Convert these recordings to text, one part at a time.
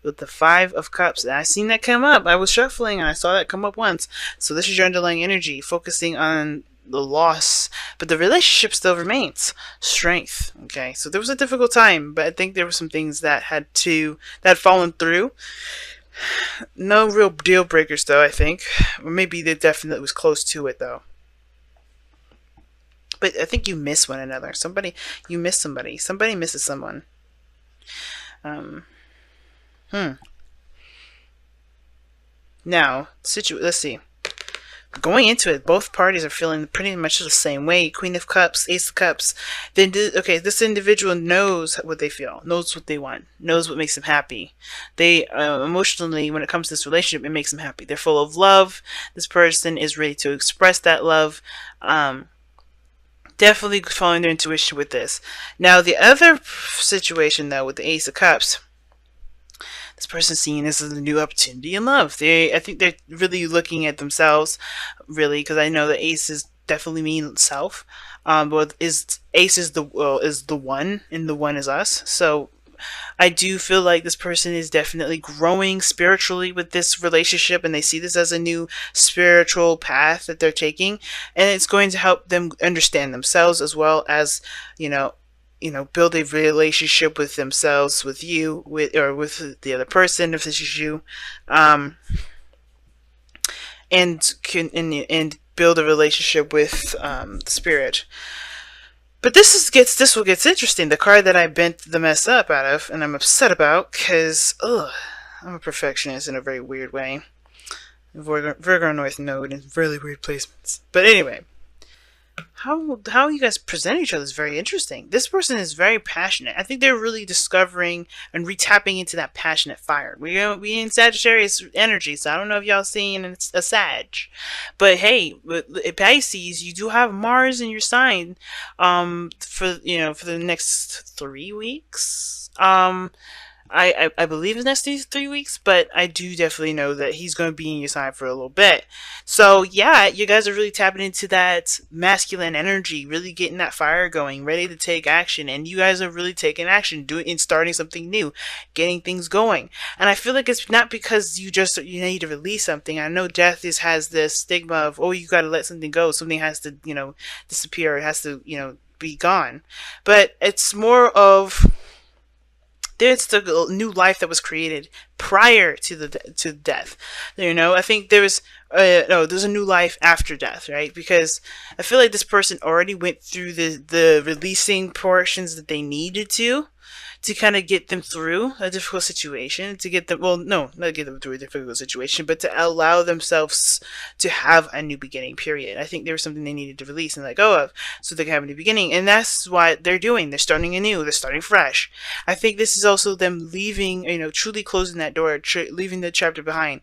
with the Five of Cups. And I seen that come up. I was shuffling and I saw that come up once. So this is your underlying energy, focusing on the loss, but the relationship still remains. Strength. Okay, so there was a difficult time, but I think there were some things that had fallen through. No real deal breakers though, I think. Or maybe they definitely was close to it though. But I think you miss one another. You miss somebody. Somebody misses someone. Um, hmm. Now, let's see. Going into it, both parties are feeling pretty much the same way. Queen of Cups, Ace of Cups. Then, okay, this individual knows what they feel, knows what they want, knows what makes them happy. They emotionally, when it comes to this relationship, it makes them happy. They're full of love. This person is ready to express that love. Definitely following their intuition with this. Now, the other situation, though, with the Ace of Cups, this person's seeing this as a new opportunity in love. I think they're really looking at themselves, really, because I know the Ace is definitely mean self. But Ace is the one, and the one is us. So I do feel like this person is definitely growing spiritually with this relationship, and they see this as a new spiritual path that they're taking, and it's going to help them understand themselves as well as, you know, build a relationship with themselves, with you, with the other person if this is you, and build a relationship with the spirit. But this will gets interesting. The card that I bent the mess up out of, and I'm upset about, because I'm a perfectionist in a very weird way. Virgo North Node in really weird placements. But anyway, how you guys present each other is very interesting. This person is very passionate. I think they're really discovering and retapping into that passionate fire. We in Sagittarius energy, so I don't know if y'all seen it's a Sag, but hey, with Pisces, you do have Mars in your sign, for for the next 3 weeks. I believe it's next 3 weeks, but I do definitely know that he's going to be in your sign for a little bit. So yeah, you guys are really tapping into that masculine energy, really getting that fire going, ready to take action, and you guys are really taking action, doing and starting something new, getting things going. And I feel like it's not because you need to release something. I know death has this stigma of, oh, you got to let something go, something has to disappear, it has to be gone, but it's more of there's the new life that was created prior to death. I think there's no, there's a new life after death, right? Because I feel like this person already went through the releasing portions that they needed to kind of get them through a difficult situation, to get them, well, no, not get them through a difficult situation, but to allow themselves to have a new beginning, period. I think there was something they needed to release and let go of so they can have a new beginning. And that's what they're doing. They're starting anew. They're starting fresh. I think this is also them leaving, truly closing that door, leaving the chapter behind,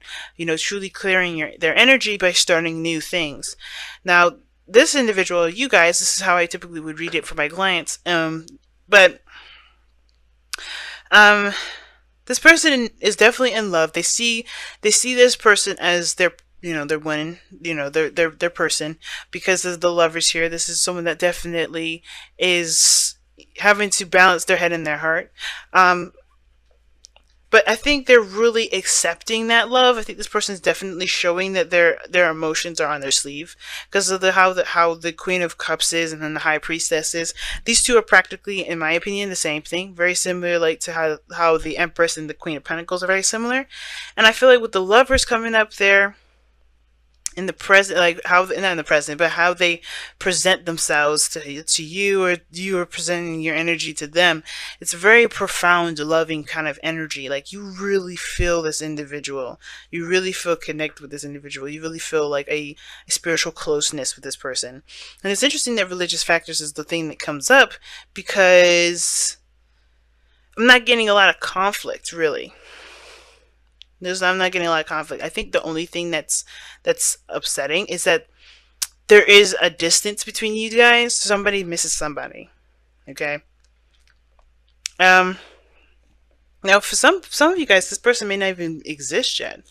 truly clearing their energy by starting new things. Now, this individual, you guys, this is how I typically would read it for my clients. But um, this person is definitely in love. They see this person as their one, their person, because of the lovers here. This is someone that definitely is having to balance their head and their heart. But I think they're really accepting that love. I think this person is definitely showing that their emotions are on their sleeve because of how the Queen of Cups is and then the High Priestess is. These two are practically, in my opinion, the same thing. Very similar, like to how the Empress and the Queen of Pentacles are very similar. And I feel like with the lovers coming up there in the present, like how, not in the present, but how they present themselves to you, or you are presenting your energy to them, it's a very profound, loving kind of energy. Like, you really feel this individual, you really feel connected with this individual, you really feel like a spiritual closeness with this person. And it's interesting that religious factors is the thing that comes up, because I'm not getting a lot of conflict, really. I'm not getting a lot of conflict. I think the only thing that's upsetting is that there is a distance between you guys. Somebody misses somebody. Okay. Now for some of you guys, this person may not even exist yet.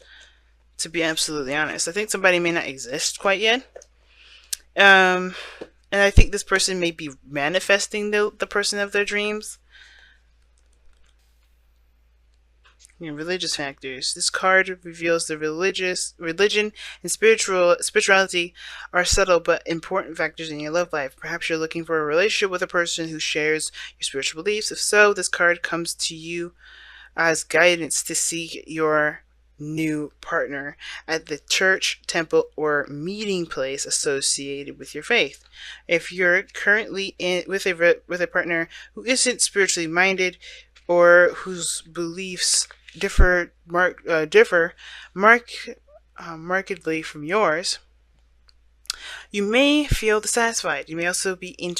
To be absolutely honest, I think somebody may not exist quite yet. And I think this person may be manifesting the person of their dreams. Religious factors. This card reveals the religion and spirituality are subtle but important factors in your love life. Perhaps you're looking for a relationship with a person who shares your spiritual beliefs. If so, this card comes to you as guidance to seek your new partner at the church, temple, or meeting place associated with your faith. If you're currently with a partner who isn't spiritually minded or whose beliefs differ markedly from yours, you may feel dissatisfied. You may also be You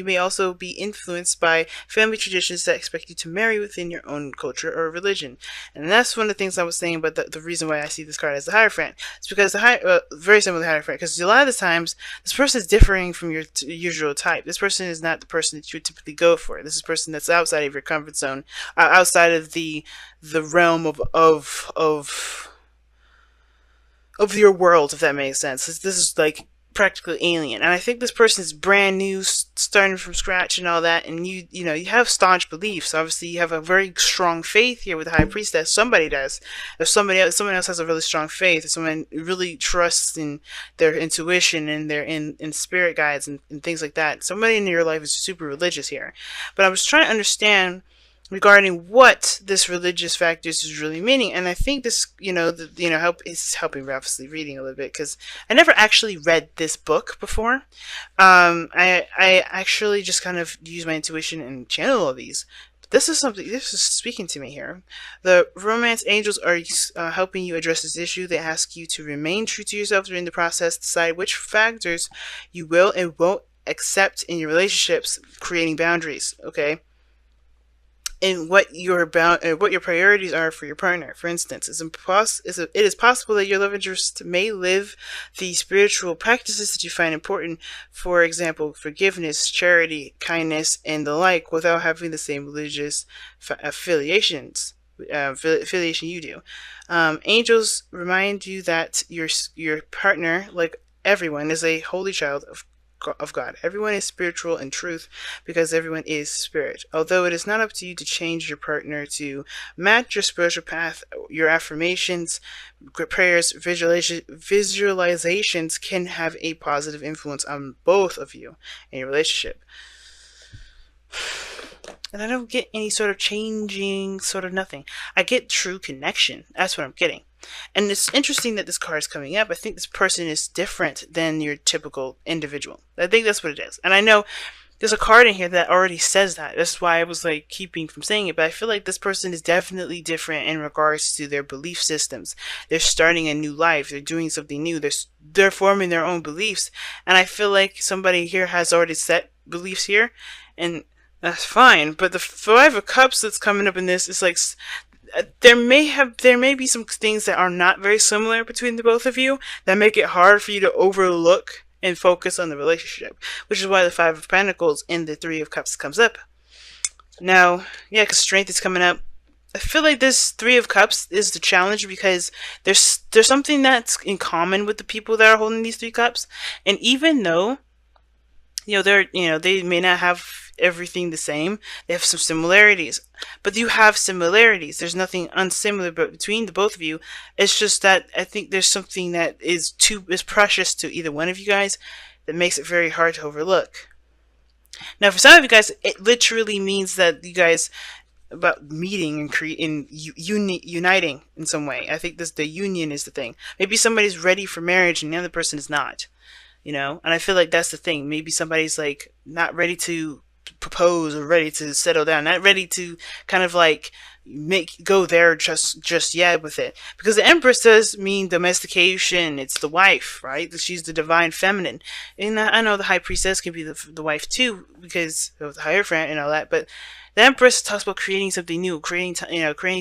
may also be influenced by family traditions that expect you to marry within your own culture or religion. And that's one of the things I was saying about the reason why I see this card as the Hierophant. It's because very similar to the Hierophant, because a lot of the times this person is differing from your usual type. This person is not the person that you would typically go for. This is a person that's outside of your comfort zone, outside of the realm of your world, if that makes sense. This is like practically alien, and I think this person is brand new, starting from scratch and all that. And you know, you have staunch beliefs. Obviously, you have a very strong faith here with the High Priestess. Somebody does. If someone else has a really strong faith, if someone really trusts in their intuition and their in spirit guides and things like that, somebody in your life is super religious here. But I was trying to understand regarding what this religious factors is really meaning, and I think this, is helping me obviously reading a little bit, because I never actually read this book before. I actually just kind of use my intuition and channel all these. This is speaking to me here. The romance angels are helping you address this issue. They ask you to remain true to yourself during the process, decide which factors you will and won't accept in your relationships, creating boundaries. Okay. And what your priorities are for your partner. For instance, it is possible that your love interest may live the spiritual practices that you find important, for example, forgiveness, charity, kindness, and the like, without having the same religious affiliation you do. Angels remind you that your partner, like everyone, is a holy child of God. Everyone is spiritual in truth because everyone is spirit. Although it is not up to you to change your partner to match your spiritual path, your affirmations, prayers, visualizations can have a positive influence on both of you in your relationship. And I don't get any sort of changing, sort of nothing. I get true connection. That's what I'm getting. And it's interesting that this card is coming up. I think this person is different than your typical individual. I think that's what it is. And I know there's a card in here that already says that. That's why I was like keeping from saying it. But I feel like this person is definitely different in regards to their belief systems. They're starting a new life. They're doing something new. They're forming their own beliefs. And I feel like somebody here has already set beliefs here. And that's fine. But the Five of Cups that's coming up in this is like, there may be some things that are not very similar between the both of you that make it hard for you to overlook and focus on the relationship, which is why the Five of Pentacles and the Three of Cups comes up. Now, yeah, because strength is coming up. I feel like this Three of Cups is the challenge because there's something that's in common with the people that are holding these 3 cups, and even though they may not have everything the same, they have some similarities. But you have similarities. There's nothing unsimilar between the both of you. It's just that I think there's something that is precious to either one of you guys that makes it very hard to overlook. Now, for some of you guys, it literally means that you guys about meeting and uniting in some way. I think the union is the thing. Maybe somebody's ready for marriage and the other person is not. And I feel like that's the thing. Maybe somebody's like not ready to propose or ready to settle down, not ready to kind of like go there just yet with it, because the Empress does mean domestication. It's the wife, right? She's the divine feminine, and I know the High Priestess can be the wife too because of the Hierophant and all that, but the Empress talks about creating something new, creating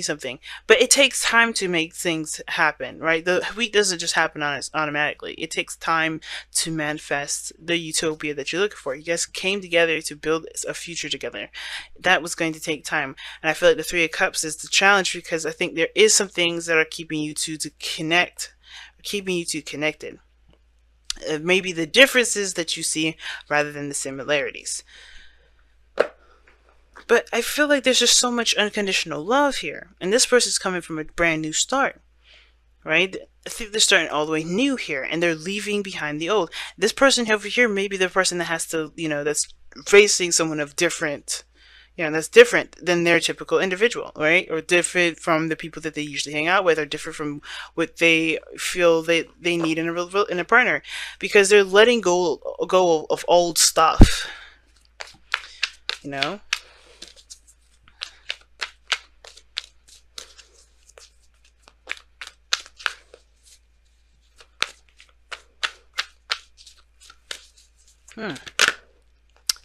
something. But it takes time to make things happen, right? The wheat doesn't just happen on us automatically. It takes time to manifest the utopia that you're looking for. You guys came together to build a future together. That was going to take time. And I feel like the Three of Cups is the challenge, because I think there is some things that are keeping you two connected. Maybe the differences that you see rather than the similarities. But I feel like there's just so much unconditional love here. And this person's coming from a brand new start, right? I think they're starting all the way new here, and they're leaving behind the old. This person over here may be the person that has to, that's facing someone of different, that's different than their typical individual, right? Or different from the people that they usually hang out with, or different from what they feel they need in a partner, because they're letting go of old stuff, you know.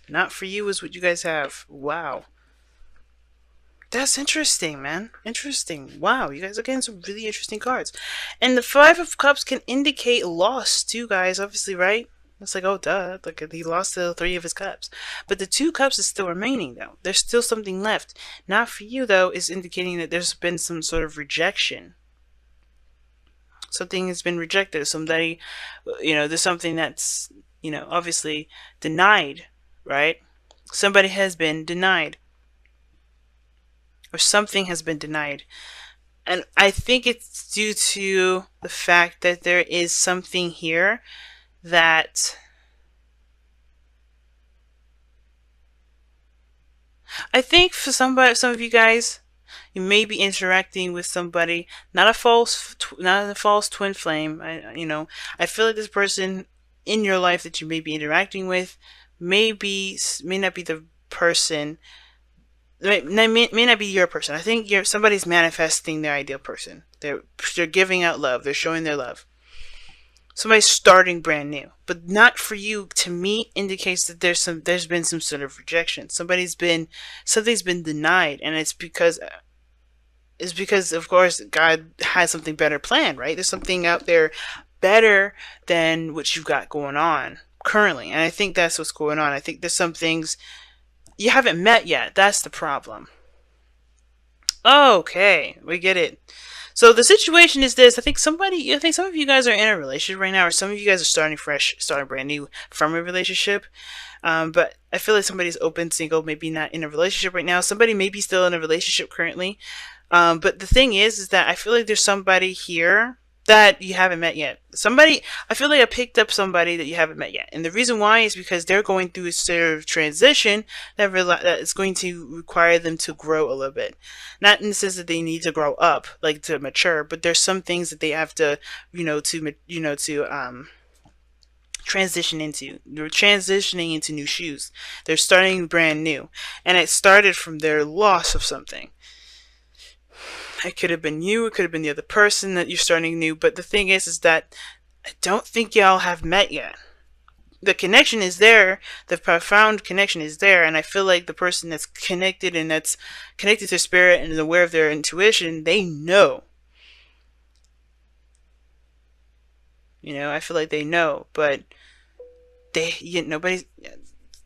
Not for you is what you guys have. Wow. That's interesting, man. Interesting. Wow, you guys are getting some really interesting cards. And the Five of Cups can indicate loss too, guys, obviously, right? It's like, oh, duh. Like, he lost the Three of his Cups. But the Two Cups is still remaining, though. There's still something left. Not for you, though, is indicating that there's been some sort of rejection. Something has been rejected. Somebody, there's something that's, obviously denied, right? Somebody has been denied. Or something has been denied. And I think it's due to the fact that there is something here that I think for some of you guys, you may be interacting with somebody, not a false twin flame. I feel like this person in your life that you may be interacting with may not be the person. May not be your person. I think somebody's manifesting their ideal person. They're giving out love. They're showing their love. Somebody's starting brand new, but not for you. To me, indicates that there's been some sort of rejection. Something's been denied, and it's because of course God has something better planned, right? There's something out there better than what you've got going on currently, and I think that's what's going on. I think there's some things you haven't met yet. That's the problem. Okay, we get it. So the situation is this. I think some of you guys are in a relationship right now, or some of you guys are starting brand new from a relationship. But I feel like somebody's open, single, maybe not in a relationship right now. Somebody may be still in a relationship currently. But the thing is that I feel like there's somebody here that you haven't met yet. I feel like I picked up somebody that you haven't met yet. And the reason why is because they're going through a sort of transition that is going to require them to grow a little bit. Not in the sense that they need to grow up, like to mature, but there's some things that they have to, transition into. They're transitioning into new shoes. They're starting brand new. And it started from their loss of something. It could have been you, it could have been the other person that you're starting new, but the thing is that I don't think y'all have met yet. The connection is there, the profound connection is there, and I feel like the person that's connected and that's connected to spirit and is aware of their intuition, they know. I feel like they know, but nobody's,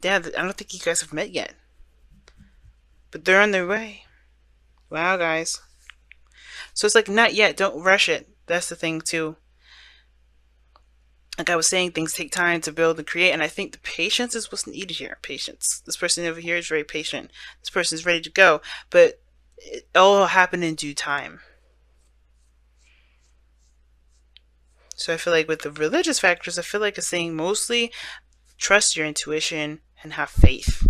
I don't think you guys have met yet. But they're on their way. Wow, guys. So it's like, not yet. Don't rush it. That's the thing, too. Like I was saying, things take time to build and create, and I think the patience is what's needed here. Patience. This person over here is very patient. This person is ready to go, but it all happened in due time. So I feel like with the religious factors, I feel like it's saying mostly trust your intuition and have faith.